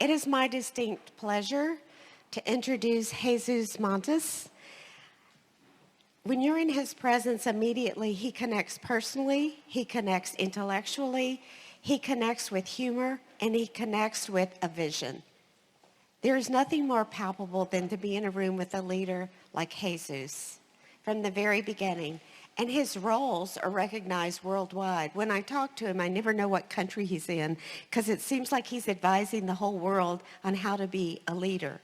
It is my distinct pleasure to introduce Jesus Mantas. When you're in his presence, immediately he connects personally, he connects intellectually, he connects with humor, and he connects with a vision. There is nothing more palpable than to be in a room with a leader like Jesus from the very beginning. And his roles are recognized worldwide. When I talk to him, I never know what country he's in because it seems like he's advising the whole world on how to be a leader.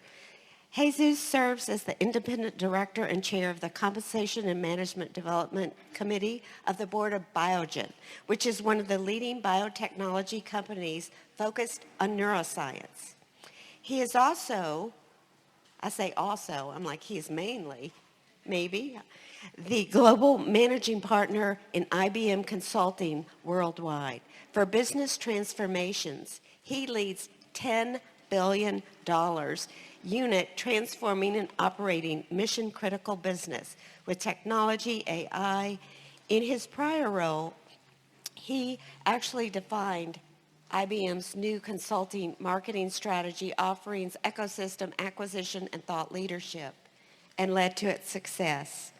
Jesus serves as the independent director and chair of the Compensation and Management Development Committee of the Board of Biogen, which is one of the leading biotechnology companies focused on neuroscience. He is also, I say also, I'm like he is mainly, maybe, the global managing partner in IBM Consulting worldwide. For business transformations, he leads $10 billion unit transforming and operating mission-critical business with technology, AI. In his prior role, he actually defined IBM's new consulting marketing strategy offerings, ecosystem acquisition, and thought leadership, and led to its success.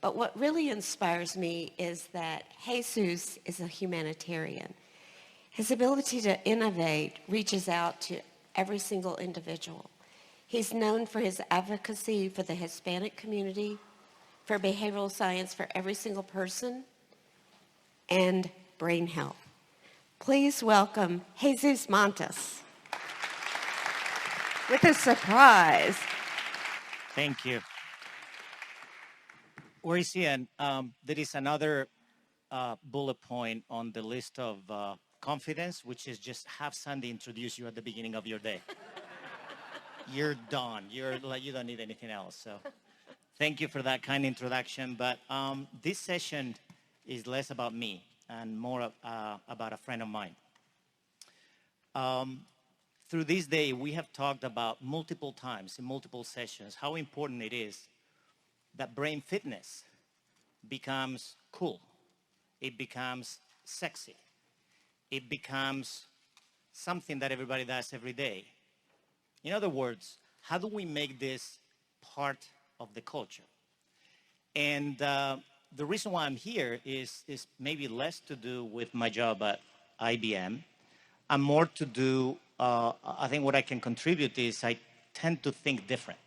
But what really inspires me is that Jesus is a humanitarian. His ability to innovate reaches out to every single individual. He's known for his advocacy for the Hispanic community, for behavioral science for every single person, and brain health. Please welcome Jesus Mantas with a surprise. Thank you. Where is Ian? There is another bullet point on the list of confidence, which is just have Sandy introduce you at the beginning of your day. You're done. You're like you don't need anything else. So, thank you for that kind introduction. But this session is less about me and more about a friend of mine. Through this day, we have talked about multiple times in multiple sessions how important it is that brain fitness becomes cool. It becomes sexy. It becomes something that everybody does every day. In other words, how do we make this part of the culture? And the reason why I'm here is maybe less to do with my job at IBM and more to do, I think what I can contribute is I tend to think different.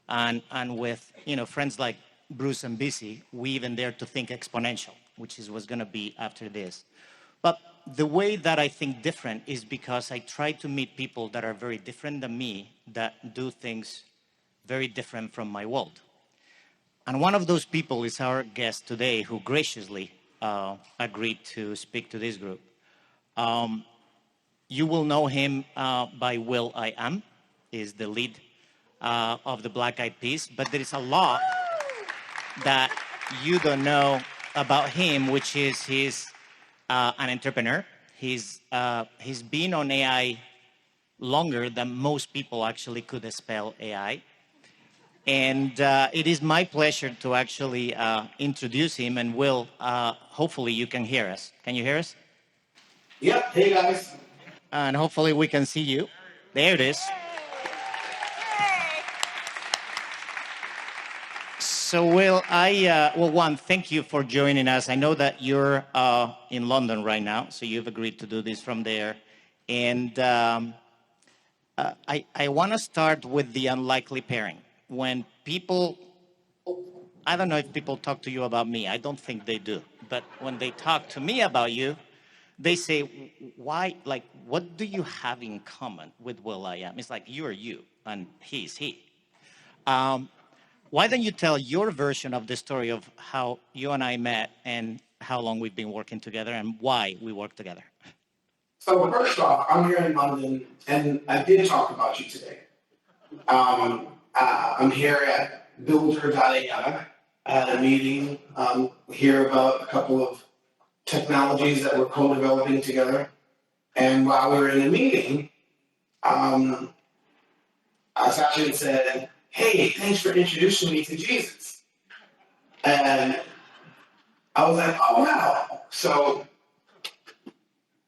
And with friends like Bruce and Busy, we even dare to think exponential, which is what's going to be after this. But the way that I think different is because I try to meet people that are very different than me, that do things very different from my world. And one of those people is our guest today, who graciously agreed to speak to this group. You will know him by will.i.am, is the lead of the Black Eyed Peas, but there is a lot that you don't know about him, which is he's an entrepreneur. He's been on AI longer than most people actually could spell AI. And it is my pleasure to actually introduce him, and Will, hopefully you can hear us. Can you hear us? Yep, hey guys. And hopefully we can see you. There it is. So, Will, one, thank you for joining us. I know that you're in London right now, so you've agreed to do this from there. And I want to start with the unlikely pairing. When people, I don't know if people talk to you about me. I don't think they do. But when they talk to me about you, they say, why, like, what do you have in common with will.i.am? It's like, you're you, and he's he. Why don't you tell your version of the story of how you and I met and how long we've been working together and why we work together? So first off, I'm here in London, and I did talk about you today. I'm here at will.i.am at a meeting, hear about a couple of technologies that we're co-developing together. And while we were in the meeting, Sachin said, hey, thanks for introducing me to Jesus. And I was like, oh, wow. So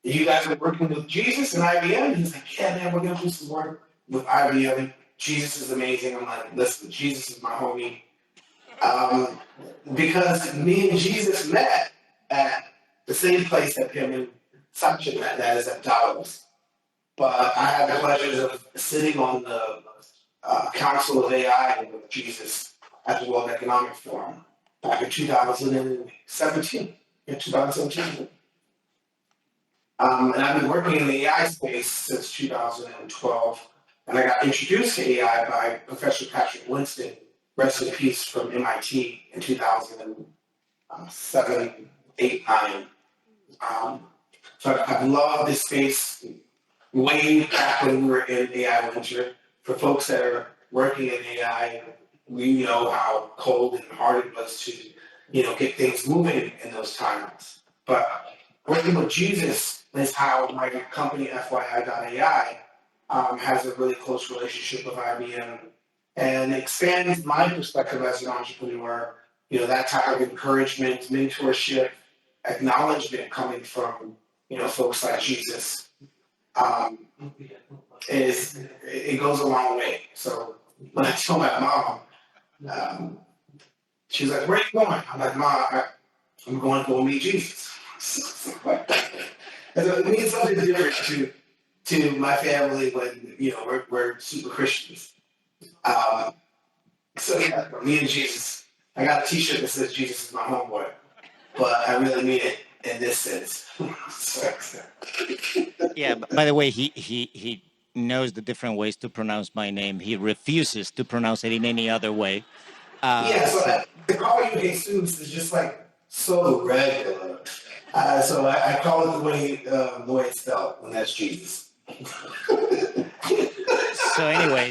you guys are working with Jesus and IBM? He's like, yeah, man, we're going to do some work with IBM. Jesus is amazing. I'm like, listen, Jesus is my homie. Um, because me and Jesus met at the same place that him and Sancho met, that is at Davos. But I had the pleasure of sitting on the Council of AI with Jesus at the World Economic Forum back in 2017. In 2017. And I've been working in the AI space since 2012. And I got introduced to AI by Professor Patrick Winston, rest in peace, from MIT in 2007, 8, 9. So I've loved this space way back when we were in AI Winter. For folks that are working in AI, we know how cold and hard it was to, get things moving in those times. But working with Jesus is how my company FYI.ai has a really close relationship with IBM and expands my perspective as an entrepreneur. That type of encouragement, mentorship, acknowledgement coming from folks like Jesus um, is it goes a long way. So when I tell my mom, um, she's like, "Where are you going?" I'm like, "Mom, I'm going to go meet Jesus." And so it means something different to my family when we're super Christians. So yeah, me and Jesus. I got a T-shirt that says Jesus is my homeboy, but I really mean it in this sense. Yeah. By the way, he knows the different ways to pronounce my name. He refuses to pronounce it in any other way. Yeah, so So to call you Jesus is just like so regular. So I call it the way it's spelled when that's Jesus. so anyway,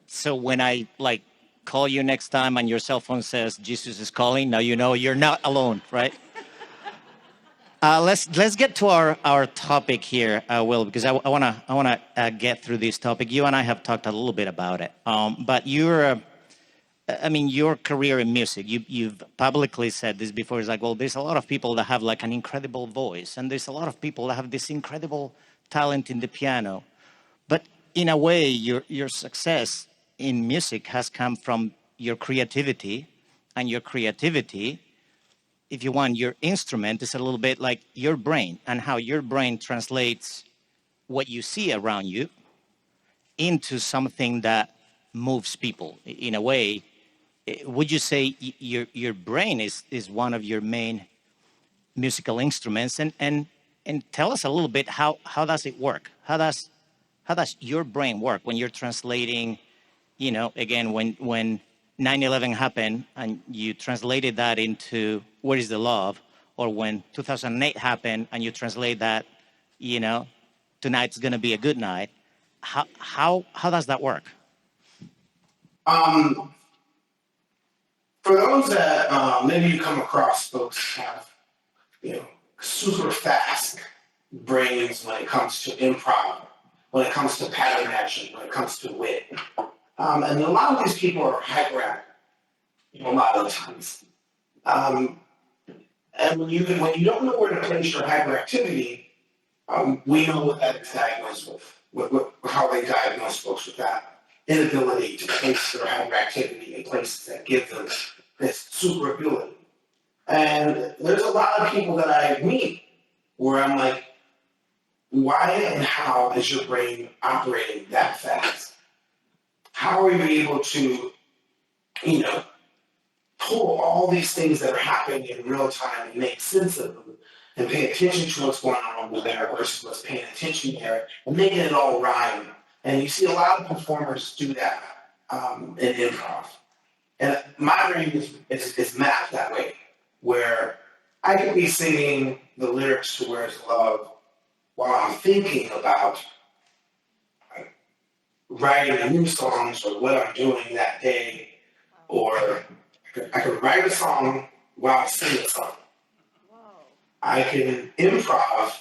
so when I like call you next time and your cell phone says Jesus is calling, now you know you're not alone, right? Let's get to our topic here, Will, because I wanna get through this topic. You and I have talked a little bit about it, but your career in music, you've publicly said this before. It's like, well, there's a lot of people that have like an incredible voice, and there's a lot of people that have this incredible talent in the piano. But in a way, your success in music has come from your creativity, and your creativity, if you want, your instrument is a little bit like your brain and how your brain translates what you see around you into something that moves people. In a way, would you say your brain is one of your main musical instruments? And tell us a little bit how does it work? How does your brain work when you're translating, again, when 9/11 happened and you translated that into what is the love, or when 2008 happened and you translate that, tonight's going to be a good night. How does that work? Um, for those that maybe you come across folks who have super fast brains when it comes to improv, when it comes to pattern matching, when it comes to wit. And a lot of these people are hyperactive a lot of the times. And when you don't know where to place your hyperactivity, we know what that is diagnosed with how they diagnose folks with that inability to place their hyperactivity in places that give them this super ability. And there's a lot of people that I meet where I'm like, why and how is your brain operating that fast? How are you able to, pull all these things that are happening in real time and make sense of them and pay attention to what's going on over there versus what's paying attention there and making it all rhyme? And you see a lot of performers do that in improv. And my brain is mapped that way, where I could be singing the lyrics to Where's Love while I'm thinking about writing new songs or what I'm doing that day, or I could write a song while I sing a song. I can improv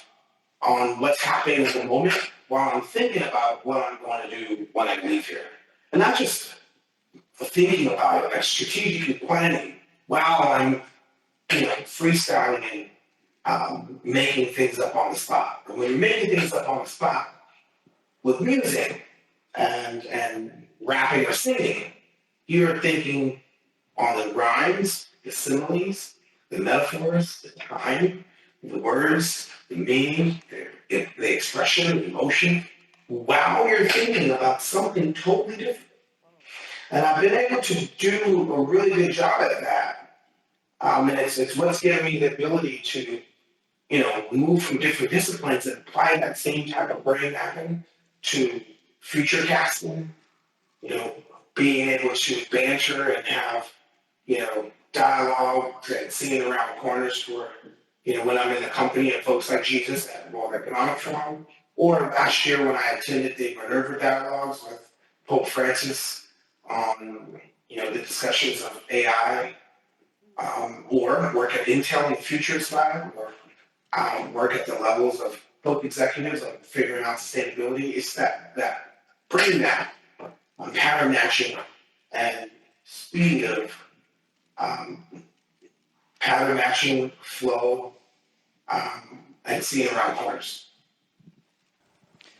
on what's happening in the moment while I'm thinking about what I'm going to do when I leave here. And not just thinking about it, like strategically planning while I'm freestyling making things up on the spot. And when you're making things up on the spot with music and rapping or singing, you're thinking on the rhymes, the similes, the metaphors, the time, the words, the meaning, the expression, the emotion, while you're thinking about something totally different. And I've been able to do a really good job at that. And it's what's given me the ability to, move from different disciplines and apply that same type of brain mapping to future casting, being able to banter and have, dialogue and seeing around corners for, when I'm in the company of folks like Jesus at World Economic Forum, or last year when I attended the Minerva Dialogues with Pope Francis on, the discussions of AI, or work at Intel in the Futures Lab, or work at the levels of Pope executives on figuring out sustainability. It's that brain map on pattern matching and speed of pattern matching, flow, and seeing around corners.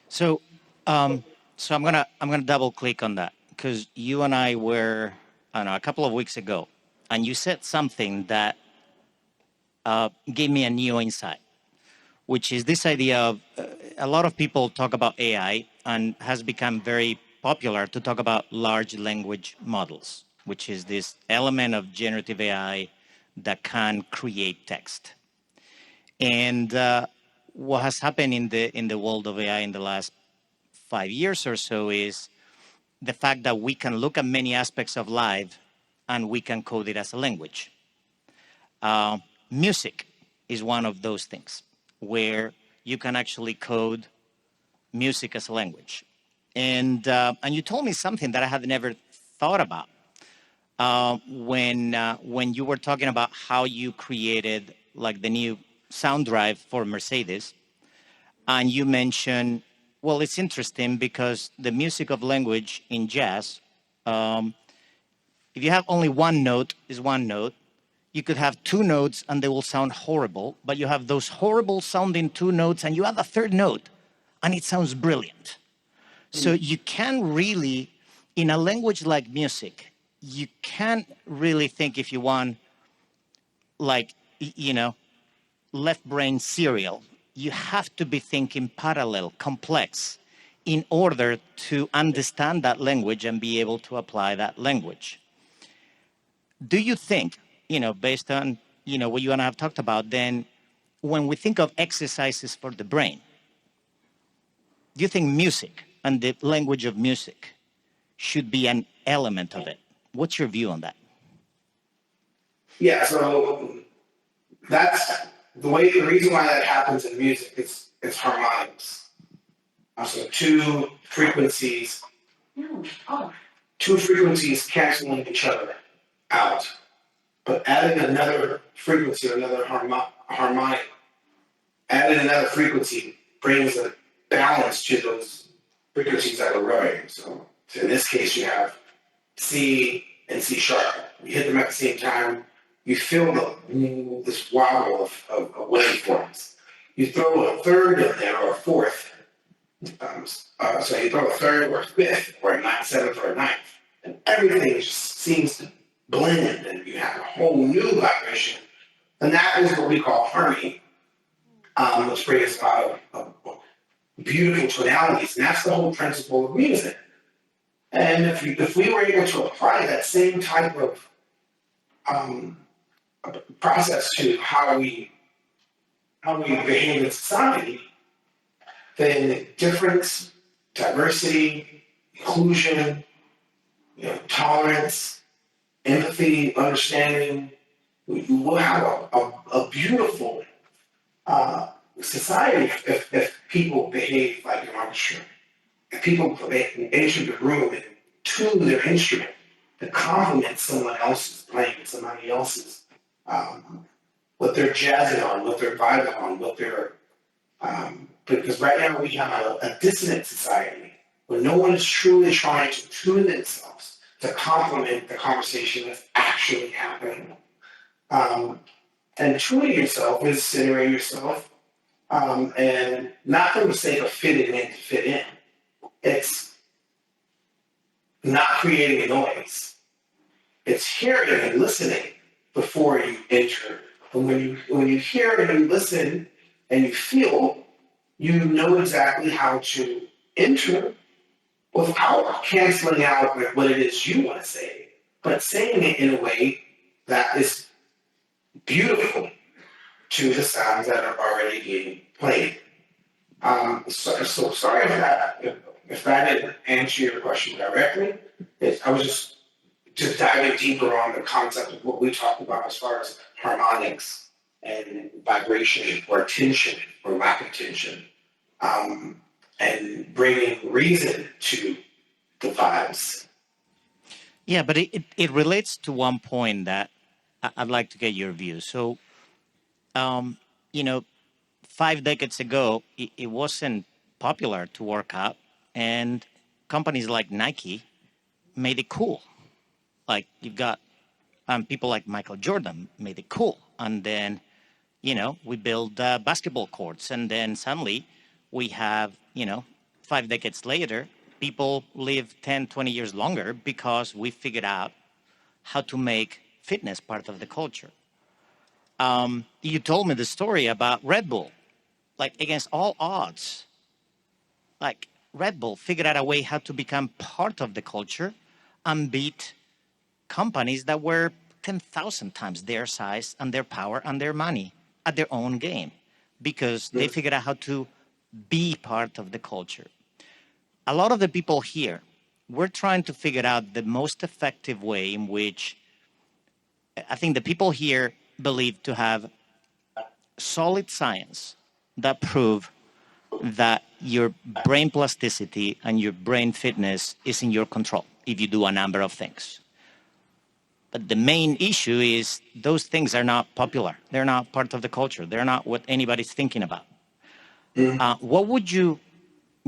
So, so I'm gonna double click on that because you and I were, I don't know, a couple of weeks ago, and you said something that gave me a new insight, which is this idea of a lot of people talk about AI and has become very popular to talk about large language models, which is this element of generative AI that can create text. And what has happened in the world of AI in the last 5 years or so is the fact that we can look at many aspects of life and we can code it as a language. Music is one of those things where you can actually code music as a language. And you told me something that I had never thought about when you were talking about how you created like the new sound drive for Mercedes, and you mentioned, well, it's interesting because the music of language in jazz, if you have only one note, is one note. You could have two notes and they will sound horrible, but you have those horrible sounding two notes and you add a third note and it sounds brilliant. So you can really, in a language like music, you can't really think, if you want, like, left brain serial. You have to be thinking parallel, complex, in order to understand that language and be able to apply that language. Do you think, based on, what you and I have talked about, then when we think of exercises for the brain, do you think music and the language of music should be an element of it? What's your view on that? Yeah, so that's the reason why that happens in music is it's harmonics. So two frequencies canceling each other out. But adding another frequency or another harmonic, adding another frequency brings a balance to those frequencies that are running. So in this case, you have C and C sharp. You hit them at the same time, you feel this wobble of waveforms. You throw a third in there or a fourth. So you throw a third or a fifth or a seventh or a ninth, and everything just seems to blend, and you have a whole new vibration. And that is what we call harmony, which brings about beautiful tonalities. And that's the whole principle of music. And if we were able to apply that same type of process to how we behave in society, then difference, diversity, inclusion, tolerance, empathy, understanding, we will have a beautiful society if people behave like an orchestra. If people enter the room and tune their instrument to complement someone else's playing, somebody else's, what they're jazzing on, what they're vibing on, what they're, because right now we have a dissonant society where no one is truly trying to tune themselves to complement the conversation that's actually happening. And And tuning yourself is centering yourself, and not for the sake of fitting in to fit in. It's not creating a noise. It's hearing and listening before you enter. And when you hear and you listen and you feel, you know exactly how to enter without canceling out what it is you want to say, but saying it in a way that is beautiful to the sounds that are already being played. So sorry if that didn't answer your question directly. I was just diving deeper on the concept of what we talked about as far as harmonics and vibration or tension or lack of tension, and bringing reason to the vibes. Yeah, but it relates to one point that I'd like to get your view. So, um, you know, 5 decades ago, it wasn't popular to work out, and companies like Nike made it cool. Like you've got people like Michael Jordan made it cool, and then we build basketball courts, and then suddenly we have 5 decades later, people live 10, 20 years longer because we figured out how to make fitness part of the culture. You told me the story about Red Bull, like against all odds, like Red Bull figured out a way how to become part of the culture and beat companies that were 10,000 times their size and their power and their money at their own game because they figured out how to be part of the culture. A lot of the people here, we're trying to figure out the most effective way in which I think the people here believe to have solid science that prove that your brain plasticity and your brain fitness is in your control if you do a number of things. But the main issue is those things are not popular. They're not part of the culture. They're not what anybody's thinking about. What would you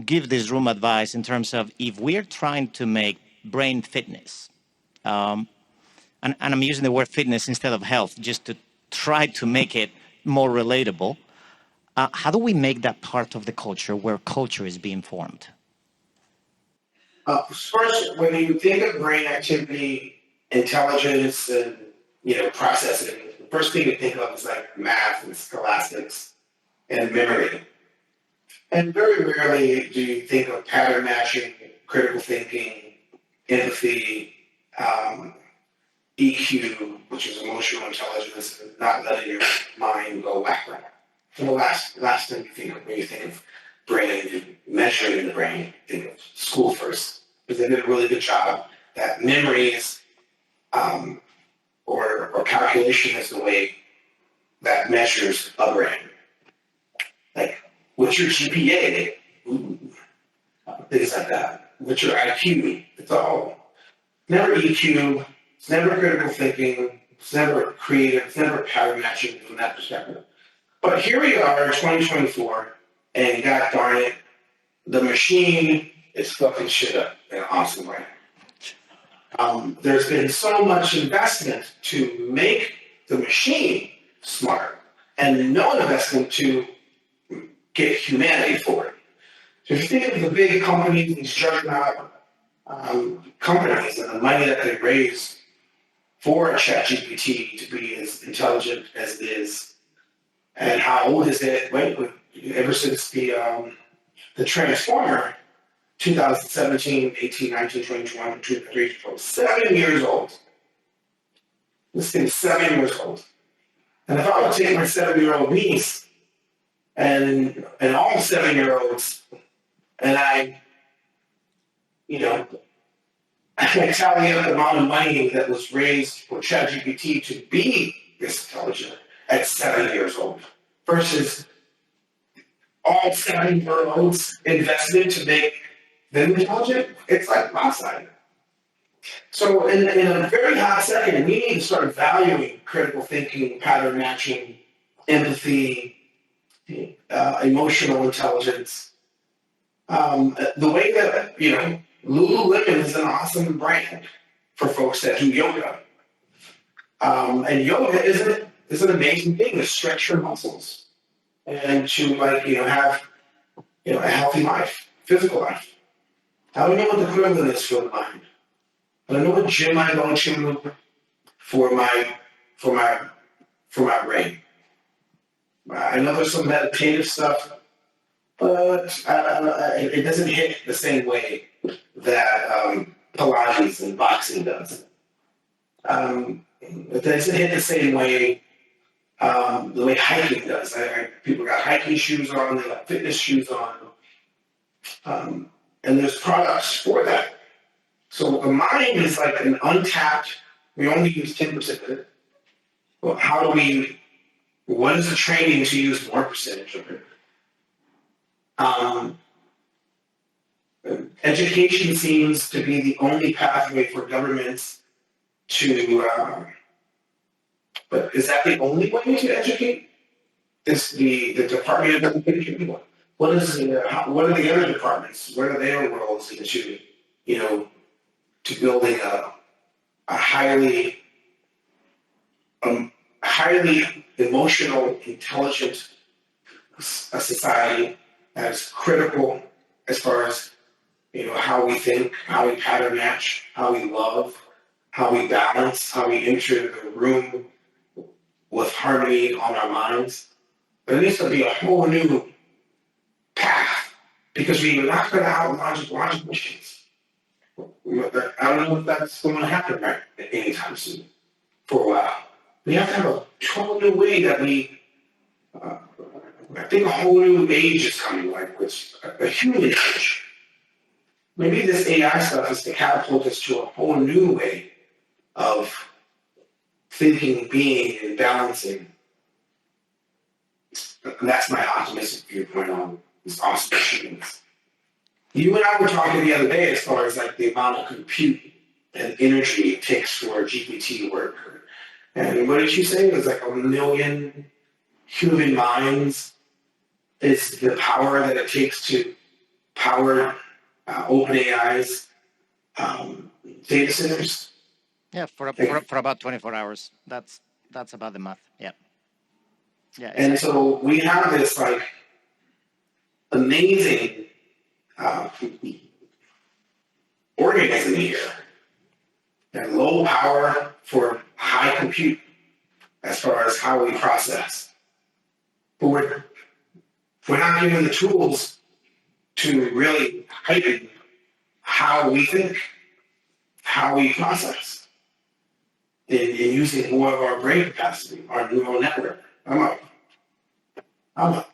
give this room advice in terms of if we're trying to make brain fitness, and I'm using the word fitness instead of health just to try to make it more relatable, how do we make that part of the culture where culture is being formed? First, when you think of brain activity, intelligence, and processing, the first thing you think of is like math and scholastics and memory. And very rarely do you think of pattern matching, critical thinking, empathy, EQ, which is emotional intelligence, and not letting your mind go whack. For the last thing you think of when you think of brain and measuring the brain, think of school first, because they did a really good job. That memories or calculation is the way that measures a brain. Like, what's your GPA? Ooh, things like that. What's your IQ? It's all never EQ. It's never critical thinking. It's never creative. It's never pattern matching from that perspective. But here we are in 2024, and God darn it, the machine is fucking shit up in an awesome way. There's been so much investment to make the machine smart, and no investment to get humanity for it. So if you think of the big companies, these juggernaut companies, and the money that they raise for ChatGPT to be as intelligent as it is, and how old is it? Ever since the Transformer, 2017, 18, 19, 20, 21, 23, 24, 7 years old. This thing is 7 years old. And if I would take my 7-year-old niece and all 7-year-olds, and I tally up the amount of money that was raised for ChatGPT to be this intelligent at 7 years old versus all 7-year-olds invested to make them intelligent, it's like lopsided. So in a very hot second, we need to start valuing critical thinking, pattern matching, empathy, emotional intelligence. The way that, Lululemon is an awesome brand for folks that do yoga. And yoga isn't it's an amazing thing to stretch your muscles and to have a healthy life, physical life. I don't know what the equivalent is for the mind. I don't know what gym I go to for my for my for my brain. I know there's some meditative stuff, but it doesn't hit the same way that Pilates and boxing does. It doesn't hit the same way the way hiking does. People got hiking shoes on, they got fitness shoes on, and there's products for that. So the mind is like an untapped. We only use 10% of it. Well, what is the training to use more percentage of it? Education seems to be the only pathway for governments to, but is that the only way to educate? Is the Department of Education? What are the other departments? What are their roles into, to building a highly emotional, intelligent society that is critical as far as how we think, how we pattern match, how we love, how we balance, how we enter the room with harmony on our minds. There needs to be a whole new path because we're not going to have logic machines. I don't know if that's going to happen right anytime soon for a while. We have to have a total new way that I think a whole new age is coming, like a human age. Maybe this AI stuff is to catapult us to a whole new way of thinking, being, and balancing. And that's my optimistic viewpoint on these awesome machines. You and I were talking the other day as far as like the amount of compute and energy it takes for GPT work. And what did you say? It was like 1 million human minds is the power that it takes to power OpenAI's data centers. Yeah, for about 24 hours. That's about the math. Yeah. Yeah. And so we have this like amazing organism here, and low power for high compute as far as how we process. But we're not given the tools to really heighten how we think, how we process, in using more of our brain capacity, our neural network. I'm a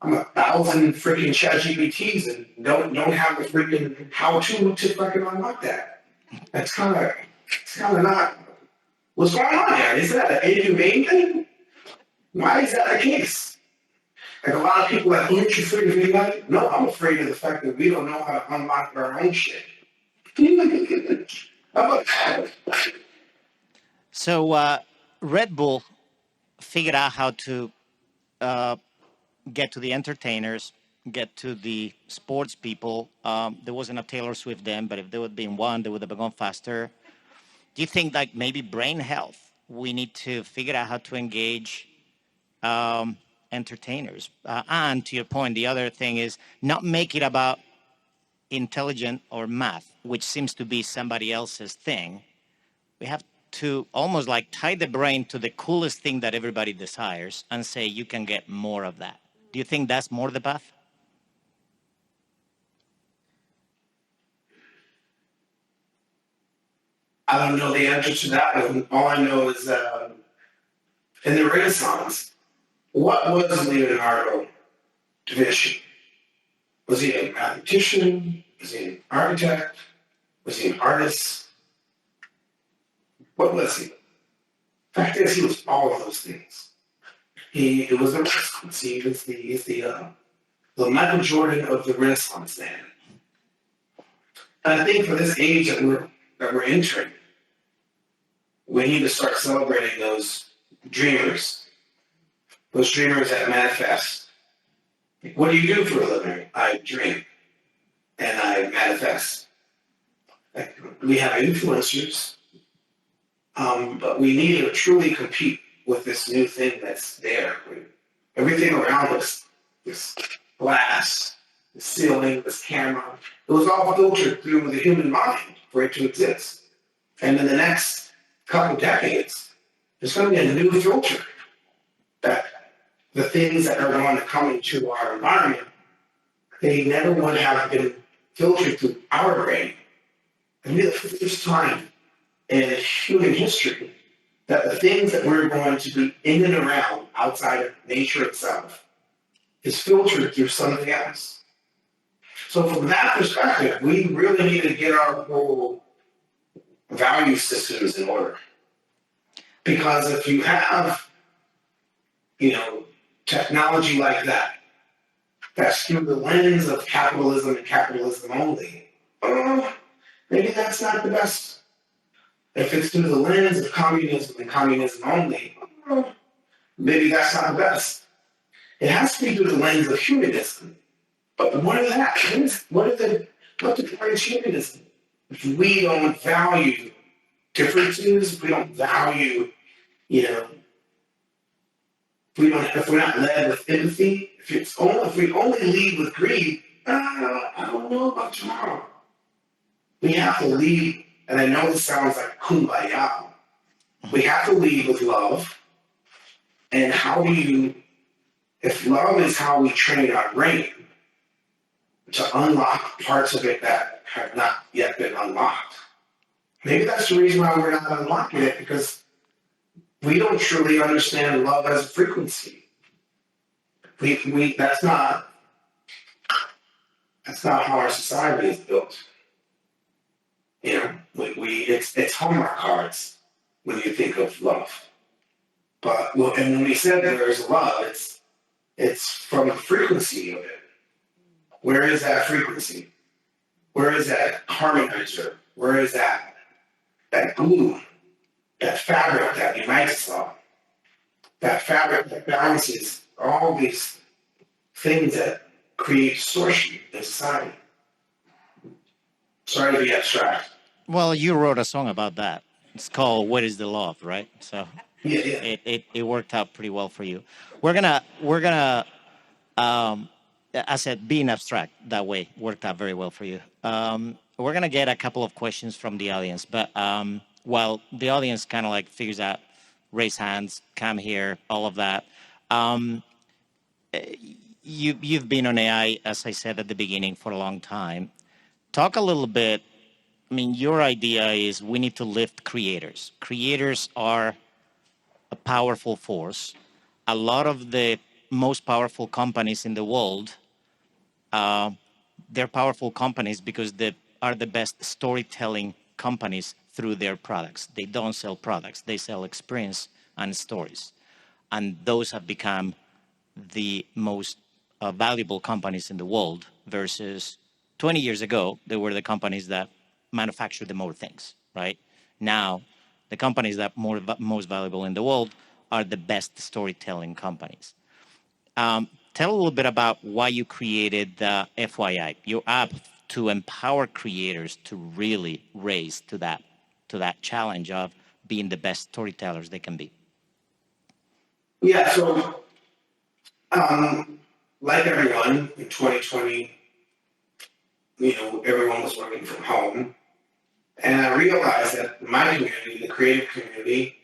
1,000 freaking ChatGPTs and don't have the freaking how-to fucking unlock that. It's kind of not. What's going on there? Is that an inhumane thing? Why is that the case? Like a lot of people are like, aren't you afraid of anybody? No, I'm afraid of the fact that we don't know how to unlock our own shit. So Red Bull figured out how to get to the entertainers, get to the sports people. There wasn't a Taylor Swift then, but if there would have been one, they would have gone faster. Do you think like maybe BrainHealth, we need to figure out how to engage entertainers? And to your point, the other thing is not make it about intelligent or math, which seems to be somebody else's thing. We have to almost like tie the brain to the coolest thing that everybody desires and say you can get more of that. Do you think that's more the path? I don't know the answer to that one. All I know is that in the Renaissance, what was Leonardo da Vinci? Was he a mathematician? Was he an architect? Was he an artist? What was he? The fact is, he was all of those things. It was the Renaissance. He's the Michael Jordan of the Renaissance man. And I think for this age that we're entering, we need to start celebrating those dreamers that manifest. What do you do for a living? I dream and I manifest. We have influencers, but we need to truly compete with this new thing that's there. Everything around us, this glass, the ceiling, this camera, it was all filtered through the human mind for it to exist. And in the next couple decades, there's going to be a new filter that the things that are going to come into our environment, they never would have been filtered through our brain. And for the first time in human history, that the things that we're going to be in and around outside of nature itself is filtered through something else. So from that perspective, we really need to get our whole value systems in order. Because if you have, technology like that, that's through the lens of capitalism and capitalism only, maybe that's not the best. If it's through the lens of communism and communism only, maybe that's not the best. It has to be through the lens of humanism. But what is that? What defines humanism? If we don't value differences, if we don't value, if we're not led with empathy, if we only lead with greed, I don't know about tomorrow. We have to lead, and I know this sounds like kumbaya. We have to lead with love. And if love is how we train our brain to unlock parts of it that have not yet been unlocked, maybe that's the reason why we're not unlocking it, because we don't truly understand love as a frequency. That's not how our society is built. It's Hallmark cards when you think of love. But and when we said there's love, it's from the frequency of it. Where is that frequency? Where is that harmonizer? Where is that glue, that fabric that unites us all? That fabric that balances all these things that create distortion in society. Sorry to be abstract. Well, you wrote a song about that. It's called "What Is the Love," right? So Yeah. it worked out pretty well for you. We're gonna I said being abstract that way worked out very well for you. We're gonna get a couple of questions from the audience, but while the audience kind of like figures out, raise hands, come here, all of that. You've been on AI, as I said at the beginning, for a long time. Talk a little bit. I mean, your idea is we need to lift creators. Creators are a powerful force. A lot of the most powerful companies in the world, they're powerful companies because they are the best storytelling companies through their products. They don't sell products, they sell experience and stories. And those have become the most valuable companies in the world versus 20 years ago, they were the companies that manufactured the more things, right? Now, the companies that most valuable in the world are the best storytelling companies. Tell a little bit about why you created the FYI, your app, to empower creators to really raise to that challenge of being the best storytellers they can be. Yeah, so like everyone in 2020, everyone was working from home. And I realized that my community, the creative community,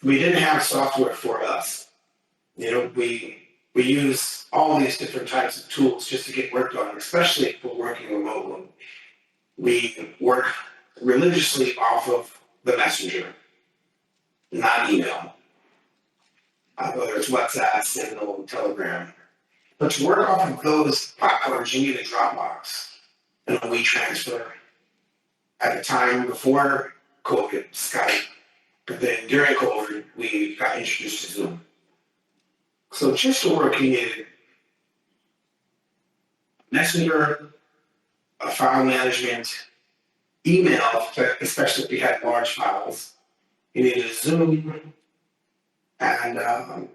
we didn't have software for us. We use all these different types of tools just to get work done, especially if we're working remotely. We work religiously off of the messenger, not email. Whether it's WhatsApp, Signal, Telegram. But to work off of those platforms, you need a Dropbox and a WeTransfer. At the time before COVID, Skype. But then during COVID, we got introduced to Zoom. So just to work, you needed Messenger, file management, email, especially if you had large files. You needed Zoom and a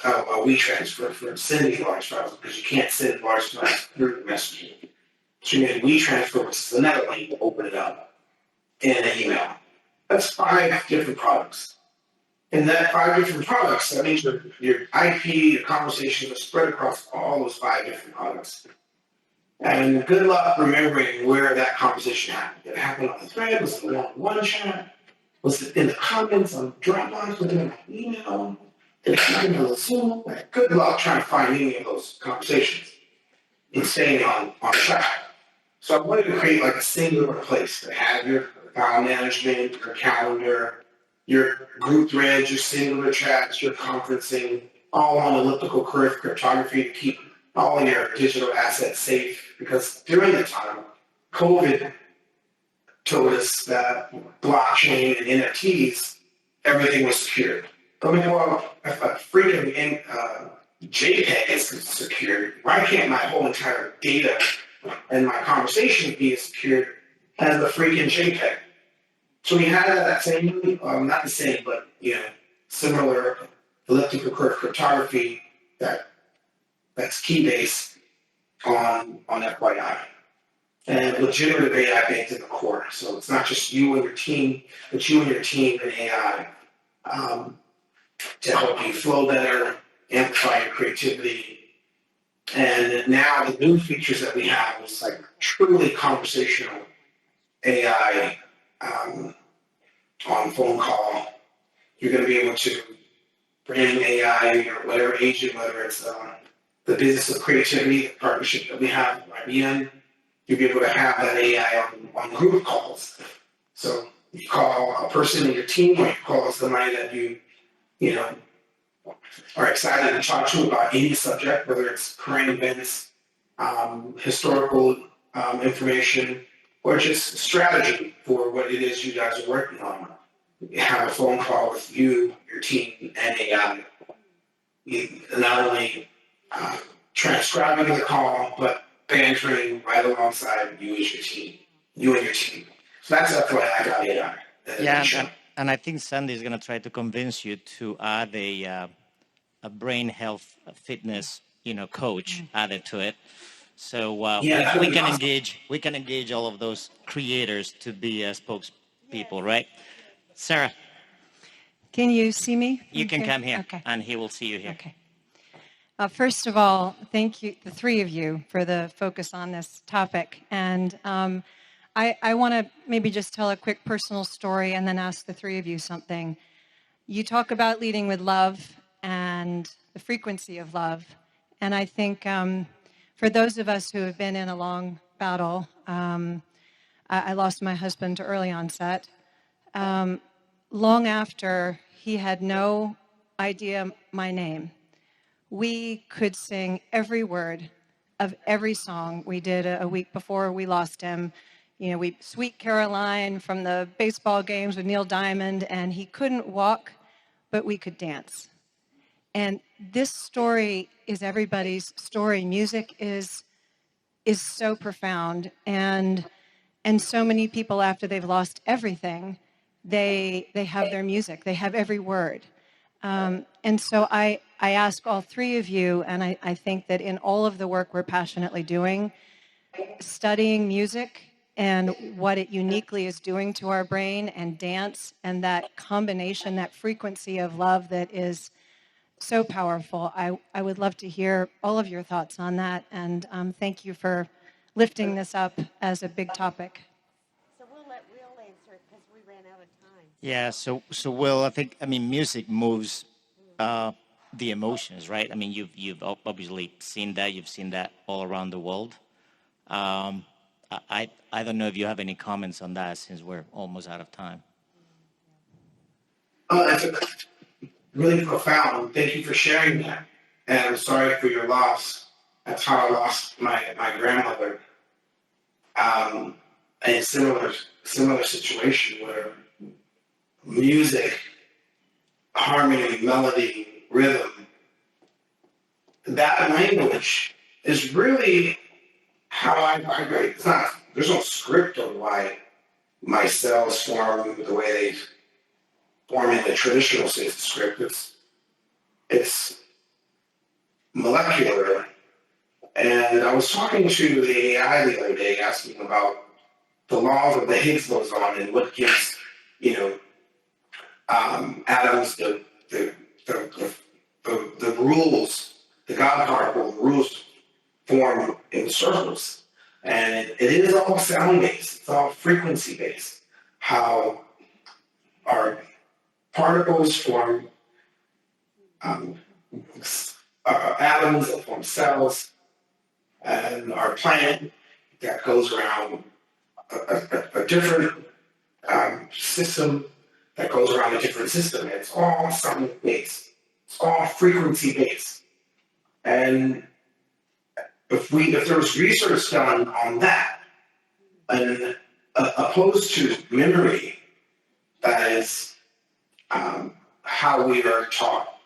WeTransfer for sending large files because you can't send large files through Messenger. So you need WeTransfer, which is another link to open it up in an email. That's 5 different products. And that 5 different products, that means your IP, your conversations are spread across all those 5 different products. And good luck remembering where that conversation happened. Did it happen on the thread? Was it one-on-one chat? Was it in the comments on Dropbox? Was it in my email? Did it happen on the Zoom? Like, good luck trying to find any of those conversations and staying on track. So I wanted to create like a singular place to have your file management, your calendar, your group threads, your singular chats, your conferencing, all on elliptical curve cryptography to keep all your digital assets safe. Because during the time, COVID told us that blockchain and NFTs, everything was secured. I mean, well, if a freaking JPEG is secured, why can't my whole entire data and my conversation be secured as a freaking JPEG? So we had that same, not the same, but similar elliptical curve cryptography that's key based on FYI. And with generative AI baked in the core. So it's not just you and your team, but you and your team and AI to help you flow better, amplify your creativity. And now the new features that we have is like truly conversational AI on phone call. You're going to be able to bring AI or whatever agent, whether it's the business of creativity, the partnership that we have with IBM, you'll be able to have that AI on group calls. So you call a person in your team, or you call somebody that you are excited to talk to about any subject, whether it's current events, historical information, or just strategy for what it is you guys are working on. You have a phone call with you, your team, and AI. You not only transcribing the call, but bantering right alongside you as your team, you and your team. So that's why I got AI. Yeah, and I think Sandy is going to try to convince you to add a brain health fitness, coach added to it. So we can awesome. we can engage all of those creators to be spokespeople, right? Sarah, Can you see me? you can come here, Okay. and he will see you here. Okay. First of all, thank you, the three of you, for the focus on this topic. And I want to maybe just tell a quick personal story and then ask the three of you something. You talk about leading with love and the frequency of love. And I think for those of us who have been in a long battle, I lost my husband to early onset. Long after he had no idea my name, we could sing every word of every song we did a week before we lost him. We Sweet Caroline from the baseball games with Neil Diamond, and he couldn't walk, but we could dance. And this story is everybody's story. Music is so profound, and so many people, after they've lost everything, they have their music. They have every word. And so I ask all three of you, and I think that in all of the work we're passionately doing, studying music and what it uniquely is doing to our brain, and dance, and that combination, that frequency of love that is so powerful. I would love to hear all of your thoughts on that, and thank you for lifting this up as a big topic. So we'll let Will answer because we ran out of time. Yeah. So Will, music moves the emotions, right? I mean, you've obviously seen that. You've seen that all around the world. I don't know if you have any comments on that, since we're almost out of time. It's really profound. Thank you for sharing that. And I'm sorry for your loss. That's how I lost my grandmother. A similar situation where music, harmony, melody, rhythm, that language is really how I vibrate. There's no script on why my cells form the way they form in the traditional sense of script. It's molecular. And I was talking to the AI the other day, asking about the laws of the Higgs boson and what gives, atoms the the rules, the God particle, the rules form in circles. And it is all sound based, it's all frequency based. How our particles form um, atoms that form cells, and our planet that goes around a different system that goes around a different system. It's all sound based. It's all frequency based. And if there was research done on that, and opposed to memory, that is how we are taught,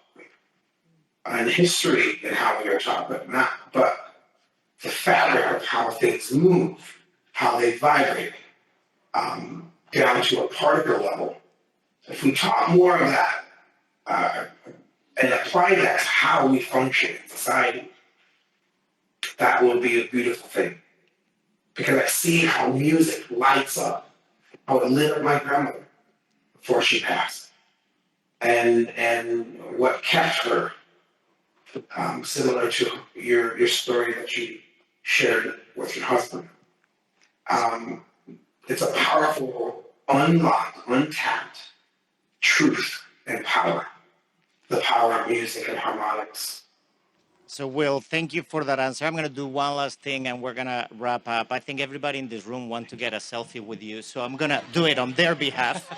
and history and how we are taught, but the fabric of how things move, how they vibrate, down to a particle level. If we taught more of that and apply that to how we function in society, that would be a beautiful thing. Because I see how music lights up, how it lit up my grandmother before she passed, and what kept her, similar to your story that you shared with your husband. It's a powerful, unlocked, untapped truth and power. The power of music and harmonics. So, Will, thank you for that answer. I'm going to do one last thing and we're going to wrap up. I think everybody in this room wants to get a selfie with you, so I'm going to do it on their behalf.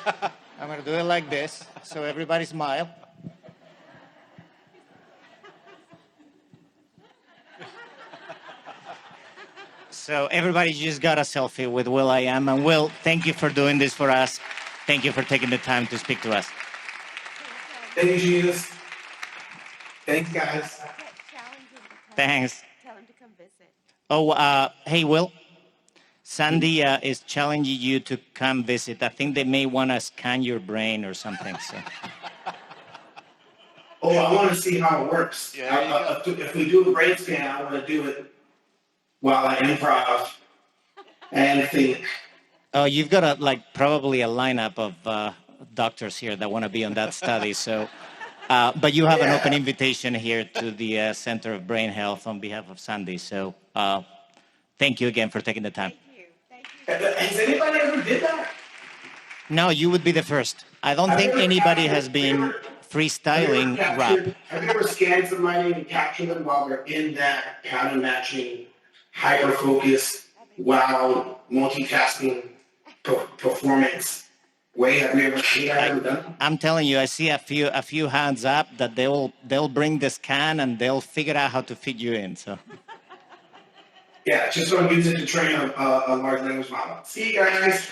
I'm going to do it like this, so everybody smile. So everybody just got a selfie with will.i.am. And Will, thank you for doing this for us. Thank you for taking the time to speak to us. Thank you, Jesus. Thanks, guys. Thanks. Tell him to come visit. Oh, hey, Will. Sandy is challenging you to come visit. I think they may want to scan your brain or something. So. Oh, I want to see how it works. Yeah, If we do a brain scan, I want to do it while I improv and think. Oh, you've got probably a lineup of doctors here that want to be on that study. So, but you have an open invitation here to the Center of Brain Health on behalf of Sandy. So, thank you again for taking the time. Thank you. Has anybody ever did that? No, you would be the first. I don't think anybody has been freestyling rap. Have you ever scanned somebody and captured them while they're in that pattern matching, hyper focused, wow, multitasking performance way? Have you ever seen that ever done? I'm telling you, I see a few hands up that they'll bring the scan and they'll figure out how to fit you in. So. Yeah, just don't use it to train a large language model. See you guys.